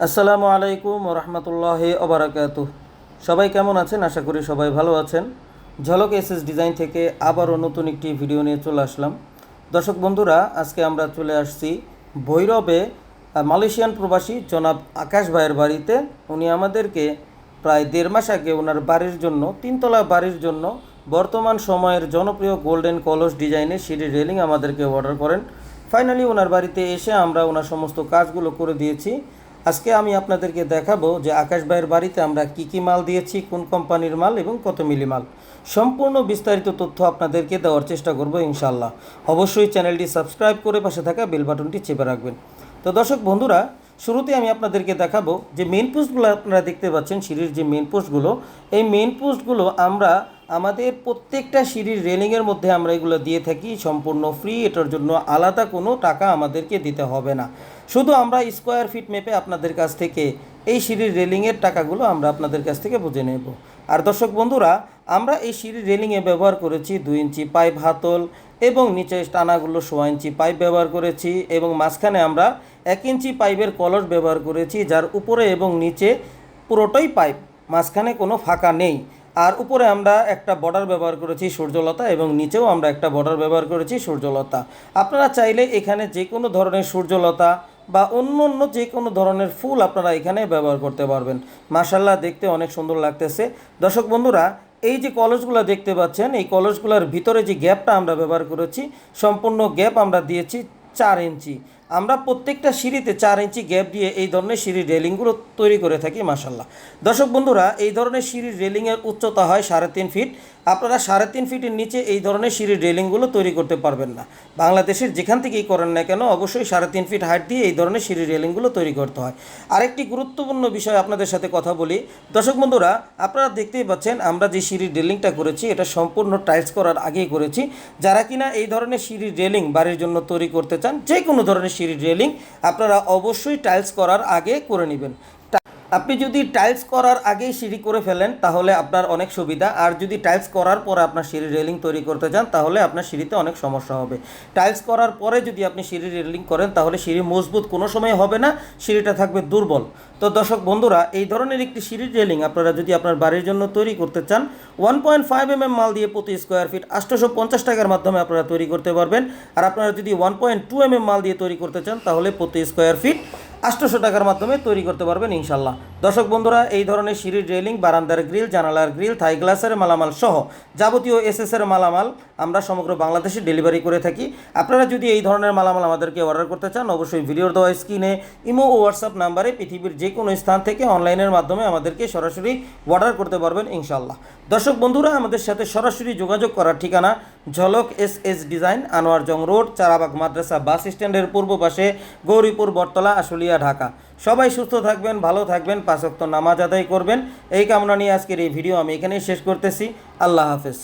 আসসালামু আলাইকুম রহমতুল্লাহি ওবারাকাতুহ। সবাই কেমন আছেন? আশা করি সবাই ভালো আছেন। ঝলক এসএস ডিজাইন থেকে আবারও নতুন একটি ভিডিও নিয়ে চলে আসলাম। দর্শক বন্ধুরা, আজকে আমরা চলে আসছি ভৈরবে মালয়েশিয়ান প্রবাসী জনাব আকাশ ভাইয়ের বাড়িতে। উনি আমাদেরকে প্রায় 1.5 মাস আগে ওনার বাড়ির জন্য, 3তলা বাড়ির জন্য বর্তমান সময়ের জনপ্রিয় গোল্ডেন কলস ডিজাইনের সিঁড়ির রেলিং আমাদেরকে অর্ডার করেন। ফাইনালি ওনার বাড়িতে এসে আমরা ওনার সমস্ত কাজগুলো করে দিয়েছি। আজকে আমি আপনাদেরকে দেখাবো যে আকাশ ভাইয়ের বাড়িতে আমরা কি মাল দিয়েছি, কোন কোম্পানির মাল এবং কত মিলি মাল, সম্পূর্ণ বিস্তারিত তথ্য আপনাদেরকে দেওয়ার চেষ্টা করব ইনশাল্লাহ। অবশ্যই চ্যানেলটি সাবস্ক্রাইব করে পাশে থাকা বেল বাটনটি চেপে রাখবেন। তো দর্শক বন্ধুরা, শুরুতে আমি আপনাদেরকে দেখাবো যে মেন পোস্টগুলো আপনারা দেখতে পাচ্ছেন, সিঁড়ির যে মেন পোস্টগুলো, এই মেন পোস্টগুলো আমরা আমাদের প্রত্যেকটা সিঁড়ির রেলিংয়ের মধ্যে আমরা এগুলো দিয়ে থাকি সম্পূর্ণ ফ্রি। এটার জন্য আলাদা কোনো টাকা আমাদেরকে দিতে হবে না। শুধু আমরা স্কোয়ার ফিট মেপে আপনাদের কাছ থেকে এই সিঁড়ির রেলিংয়ের টাকাগুলো আমরা আপনাদের কাছ থেকে বুঝে নেব। আর দর্শক বন্ধুরা, আমরা এই সিঁড়ির রেলিংয়ে ব্যবহার করেছি 2 ইঞ্চি পাইপ হাতল এবং নিচে টানাগুলো 1.5 ইঞ্চি পাইপ ব্যবহার করেছি এবং মাঝখানে আমরা 1 ইঞ্চি পাইপের কলস ব্যবহার করেছি, যার উপরে এবং নিচে পুরোটাই পাইপ, মাঝখানে কোনো ফাঁকা নেই। আর উপরে আমরা একটা বর্ডার ব্যবহার করেছি সূর্যলতা এবং নিচেও আমরা একটা বর্ডার ব্যবহার করেছি সূর্যলতা। আপনারা চাইলে এখানে যে কোনো ধরনের সূর্যলতা বা অন্য অন্য যে কোনো ধরনের ফুল আপনারা এখানে ব্যবহার করতে পারবেন। মাশাআল্লাহ, দেখতে অনেক সুন্দর লাগতেছে। দর্শক বন্ধুরা, এই যে কলসগুলো দেখতে পাচ্ছেন, এই কলসগুলোর ভিতরে যে গ্যাপটা আমরা ব্যবহার করেছি, সম্পূর্ণ গ্যাপ আমরা দিয়েছি 4 ইঞ্চি। আমরা প্রত্যেকটা সিঁড়িতে 4 ইঞ্চি গ্যাপ দিয়ে এই ধরনের সিঁড়ির রেলিংগুলো তৈরি করে থাকি। মাশাআল্লাহ দর্শক বন্ধুরা, এই ধরনের সিঁড়ির রেলিংয়ের উচ্চতা হয় 3.5 ফিট। আপনারা 3.5 ফিটের নিচে এই ধরনের সিঁড়ির রেলিংগুলো তৈরি করতে পারবেন না। বাংলাদেশের যেখান থেকেই করেন না কেন, অবশ্যই 3.5 ফিট হাইট দিয়ে এই ধরনের সিঁড়ির রেলিংগুলো তৈরি করতে হয়। আরেকটি গুরুত্বপূর্ণ বিষয় আপনাদের সাথে কথা বলি। দর্শক বন্ধুরা, আপনারা দেখতেই পাচ্ছেন আমরা যে সিঁড়ির রেলিংটা করেছি এটা সম্পূর্ণ টাইলস করার আগেই করেছি। যারা কিনা এই ধরনের সিঁড়ির রেলিং বাড়ির জন্য তৈরি করতে চান, যে কোনো ধরনের সিঁড়ির রেলিং আপনারা অবশ্যই টাইলস করার আগে করে নেবেন। আপনি যদি টাইলস করার আগেই সিঁড়ি করে ফেলেন তাহলে আপনার অনেক সুবিধা, আর যদি টাইলস করার পরে আপনার সিঁড়ির রেলিং তৈরি করতে চান তাহলে আপনার সিঁড়িতে অনেক সমস্যা হবে। টাইলস করার পরে যদি আপনি সিঁড়ির রেলিং করেন তাহলে সিঁড়ি মজবুত কোনো সময় হবে না, সিঁড়িটা থাকবে দুর্বল। তো দর্শক বন্ধুরা, এই ধরনের একটি সিঁড়ির রেলিং আপনারা যদি আপনার বাড়ির জন্য তৈরি করতে চান, 1.5 মাল দিয়ে প্রতি স্কোয়ার ফিট 850 টাকার মাধ্যমে আপনারা তৈরি করতে পারবেন। আর আপনারা যদি 1.2 মাল দিয়ে তৈরি করতে চান তাহলে প্রতি স্কোয়ার ফিট 800 টাকার মাধ্যমে তৈরি করতে পারবেন ইনশাল্লাহ। দর্শক বন্ধুরা, এই ধরনের সিঁড়ির রেলিং, বারান্দার গ্রিল, জানালার গ্রিল, থাই গ্লাসের মালামাল সহ যাবতীয় এসএসের মালামাল আমরা সমগ্র বাংলাদেশে ডেলিভারি করে থাকি। আপনারা যদি এই ধরনের মালামাল আমাদেরকে অর্ডার করতে চান, অবশ্যই ভিডিওর দেওয়া স্ক্রিনে ইমো ও হোয়াটসঅ্যাপ নাম্বারে পৃথিবীর যে কোনো স্থান থেকে অনলাইনের মাধ্যমে আমাদেরকে সরাসরি অর্ডার করতে পারবেন ইনশাল্লাহ। দর্শক বন্ধুরা, আমাদের সাথে সরাসরি যোগাযোগ করার ঠিকানা ঝলক এসএস ডিজাইন, আনোয়ার জং রোড, চারাবাগ মাদ্রাসা বাস স্ট্যান্ডের পূর্ব পাশে, গৌরীপুর, বটতলা, আশুলিয়া, ঢাকা। সবাই সুস্থ থাকবেন, ভালো থাকবেন, 5 ওয়াক্ত নামাজ আদায় করবেন, এই কামনা নিয়ে আজকের এই ভিডিও আমি এখানেই শেষ করতেছি। আল্লাহ হাফেজ।